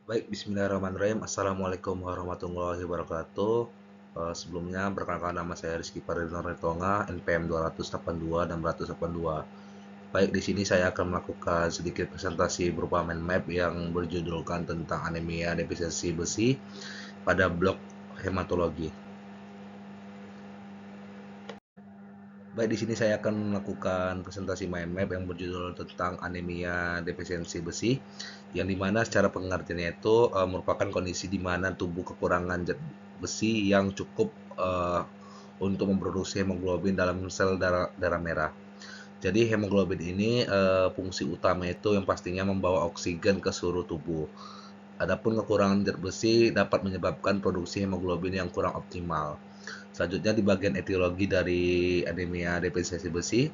Baik, bismillahirrahmanirrahim. Assalamualaikum warahmatullahi wabarakatuh. Sebelumnya, perkenalkan nama saya Rizky Faridon Retonga, NPM 282 dan 182. Baik, di sini saya akan melakukan sedikit presentasi berupa mind map yang berjudulkan tentang anemia defisiensi besi pada blok hematologi. Baik, di sini saya akan melakukan presentasi mind map yang berjudul tentang anemia defisiensi besi, yang dimana secara pengertiannya itu merupakan kondisi di mana tubuh kekurangan zat besi yang cukup untuk memproduksi hemoglobin dalam sel darah merah. Jadi hemoglobin ini fungsi utama itu yang pastinya membawa oksigen ke seluruh tubuh. Adapun kekurangan zat besi dapat menyebabkan produksi hemoglobin yang kurang optimal. Selanjutnya di bagian etiologi dari anemia defisiensi besi.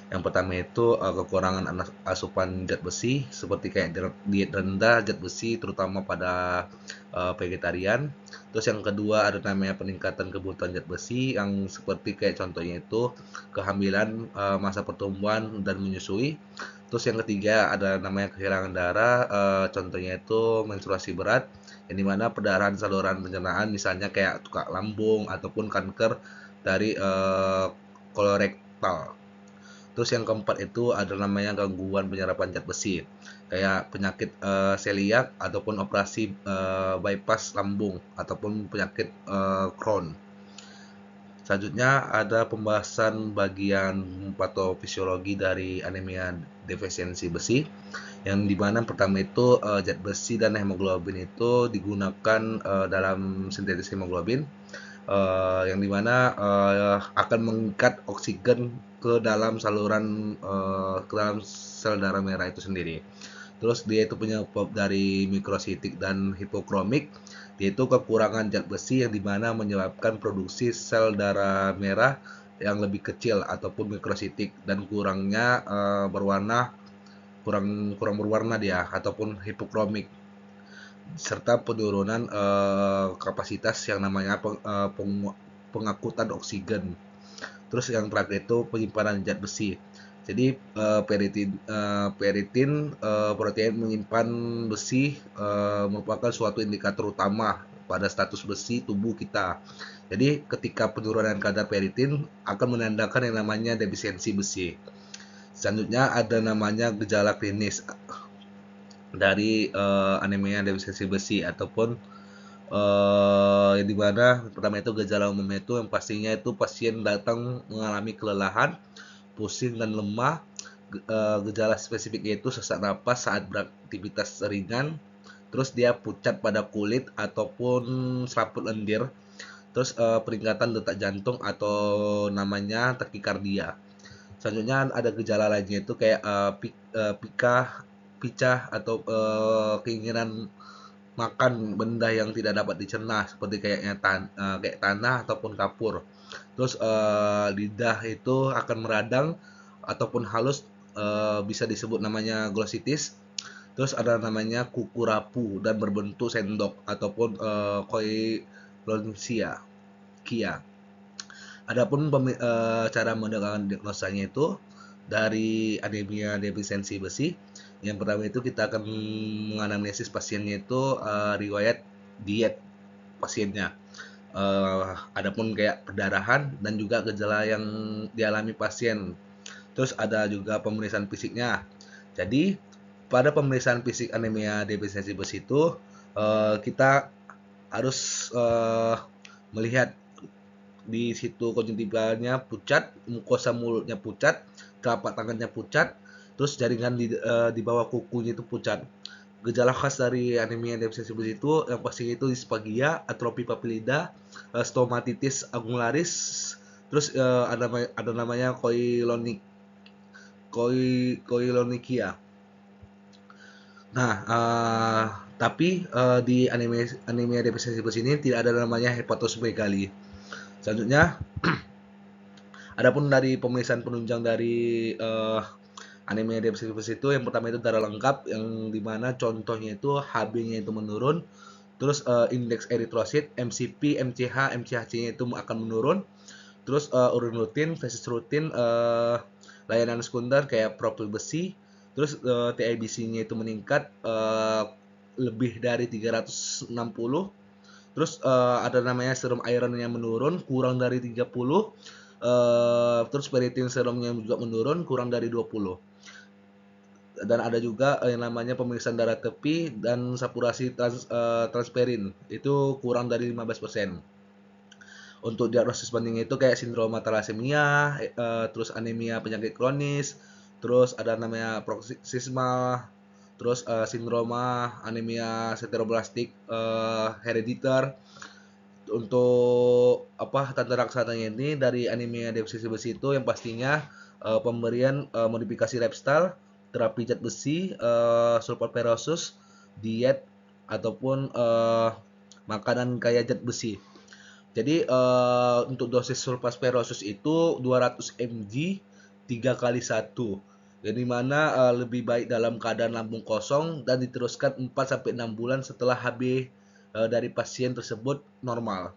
Yang pertama itu kekurangan asupan zat besi seperti kayak diet rendah zat besi terutama pada vegetarian. Terus yang kedua ada namanya peningkatan kebutuhan zat besi yang seperti kayak contohnya itu kehamilan, masa pertumbuhan dan menyusui. Terus yang ketiga ada namanya kehilangan darah, contohnya itu menstruasi berat, yang dimana perdarahan saluran pencernaan misalnya kayak tukak lambung ataupun kanker dari kolorektal. Terus yang keempat itu ada namanya gangguan penyerapan zat besi, kayak penyakit seliak ataupun operasi bypass lambung ataupun penyakit Crohn. Selanjutnya ada pembahasan bagian patofisiologi dari anemia defisiensi besi, yang dimana pertama itu zat besi dan hemoglobin itu digunakan dalam sintesis hemoglobin, yang dimana akan mengikat oksigen ke dalam saluran ke dalam sel darah merah itu sendiri. Terus dia itu punya penyebab dari mikrositik dan hipokromik, yaitu kekurangan zat besi yang dimana menyebabkan produksi sel darah merah yang lebih kecil ataupun mikrositik dan kurangnya berwarna kurang kurang berwarna dia ataupun hipokromik, serta penurunan kapasitas yang namanya pengangkutan oksigen. Terus yang terakhir itu penyimpanan zat besi. Jadi peritin protein menyimpan besi merupakan suatu indikator utama pada status besi tubuh kita. Jadi ketika penurunan kadar peritin akan menandakan yang namanya defisiensi besi. Selanjutnya ada namanya gejala klinis dari anemia defisiensi besi ataupun yang dimana pertama itu gejala umumnya itu yang pastinya itu pasien datang mengalami kelelahan, pusing dan lemah. Gejala spesifiknya itu sesak napas saat beraktivitas ringan, terus dia pucat pada kulit ataupun selaput lendir, terus peningkatan detak jantung atau namanya takikardia. Selanjutnya ada gejala lainnya itu kayak picah atau keinginan makan benda yang tidak dapat dicerna seperti kayak tanah ataupun kapur. Terus lidah itu akan meradang ataupun halus, bisa disebut namanya glossitis. Terus ada namanya kuku rapuh dan berbentuk sendok ataupun koilonsia kia. Adapun cara menegakkan diagnosanya itu dari anemia defisiensi besi. Yang pertama itu kita akan menganamnesis pasiennya itu riwayat diet pasiennya. Adapun kayak perdarahan dan juga gejala yang dialami pasien. Terus ada juga pemeriksaan fisiknya. Jadi pada pemeriksaan fisik anemia defisiensi besi itu kita harus melihat di situ konjungtivanya pucat, mukosa mulutnya pucat, telapak tangannya pucat, terus jaringan di bawah kukunya itu pucat. Gejala khas dari anemia defisiensi besi itu yang pasti itu disfagia, atrofi papilida, stomatitis angularis, terus ada namanya koilonikia. Nah, tapi di anemia defisiensi besi ini tidak ada namanya hepatosmegali. Selanjutnya, adapun dari pemeriksaan penunjang dari anemia defisiensi itu yang pertama itu darah lengkap yang dimana contohnya itu HB-nya itu menurun, terus indeks eritrosit, MCP, MCH, MCHC-nya itu akan menurun, terus urin rutin, fesis rutin, layanan sekunder kayak profil besi, terus TIBC-nya itu meningkat, lebih dari 360. Terus ada namanya serum iron yang menurun kurang dari 30. Terus ferritin serumnya juga menurun kurang dari 20. Dan ada juga yang namanya pemeriksaan darah tepi dan saturasi transferin itu kurang dari 15%. Untuk diagnosis penting itu kayak sindroma thalassemia, terus anemia penyakit kronis, terus ada namanya paroxysmal, terus sindroma anemia sideroblastik herediter. Untuk apa tanda laksananya ini dari anemia defisisi besi itu yang pastinya pemberian modifikasi lifestyle, terapi zat besi, sulfat ferrosus, diet ataupun makanan kaya zat besi. Jadi untuk dosis sulfat ferrosus itu 200 mg 3 kali 1. Yang dimana lebih baik dalam keadaan lambung kosong dan diteruskan 4 sampai 6 bulan setelah HB dari pasien tersebut normal.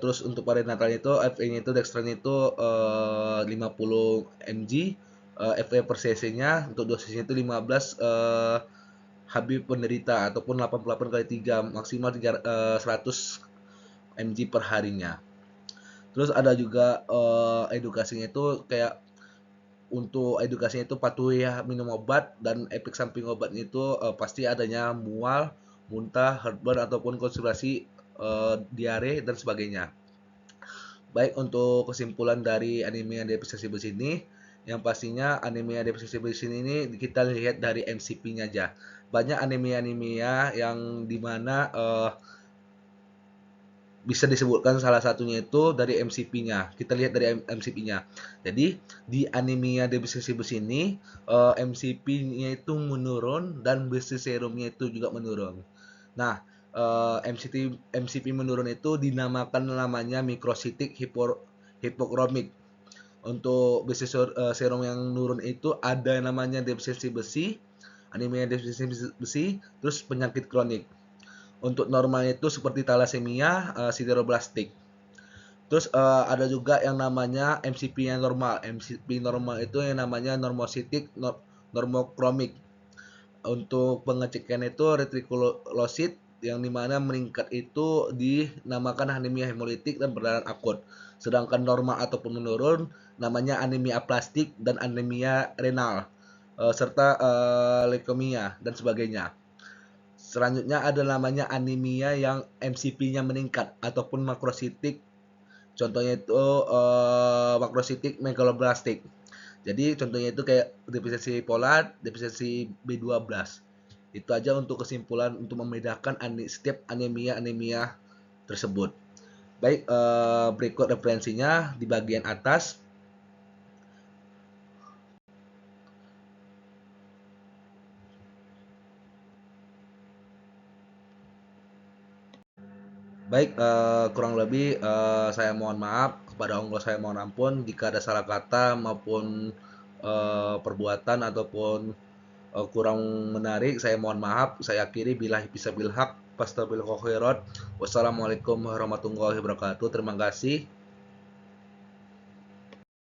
Terus untuk perinatalnya itu FE-nya itu dextranya itu 50 mg, FE per cc-nya untuk dosisnya itu 15 HB penderita ataupun 88 kali 3 maksimal 100 mg per harinya. Terus ada juga edukasinya itu kayak untuk edukasinya itu patuhi ya minum obat dan efek samping obatnya itu pasti adanya mual, muntah, heartburn ataupun konstipasi, diare dan sebagainya. Baik untuk kesimpulan dari anemia defisiensi besi ini, yang pastinya anemia defisiensi besi ini kita lihat dari MCP-nya aja. Banyak anemia-anemia yang dimana bisa disebutkan salah satunya itu dari MCP-nya. Kita lihat dari MCP-nya. Jadi di anemia defisiensi besi ini MCP-nya itu menurun dan besi serumnya itu juga menurun. Nah, MCP menurun itu dinamakan namanya mikrositik hipokromik. Untuk besi serum yang menurun itu ada yang namanya defisiensi besi, anemia defisiensi besi, terus penyakit kronik. Untuk normal itu seperti thalassemia, sideroblastik. Terus ada juga yang namanya MCP yang normal. MCP normal itu yang namanya normositik normokromik. Untuk pengecekan itu retrikulosit yang dimana meningkat itu dinamakan anemia hemolitik dan berdarah akut. Sedangkan normal ataupun menurun namanya anemia aplastik dan anemia renal serta leukemia dan sebagainya. Selanjutnya ada namanya anemia yang MCP-nya meningkat ataupun makrositik. Contohnya itu makrositik megaloblastik. Jadi contohnya itu kayak defisiensi folat, defisiensi B12. Itu aja untuk kesimpulan untuk membedakan setiap anemia-anemia tersebut. Baik, berikut referensinya di bagian atas. Baik, kurang lebih saya mohon maaf kepada Allah, saya mohon ampun jika ada salah kata maupun perbuatan ataupun kurang menarik. Saya mohon maaf. Saya akhiri billahi bisabil haq fastabil khairat. Wassalamualaikum warahmatullahi wabarakatuh. Terima kasih.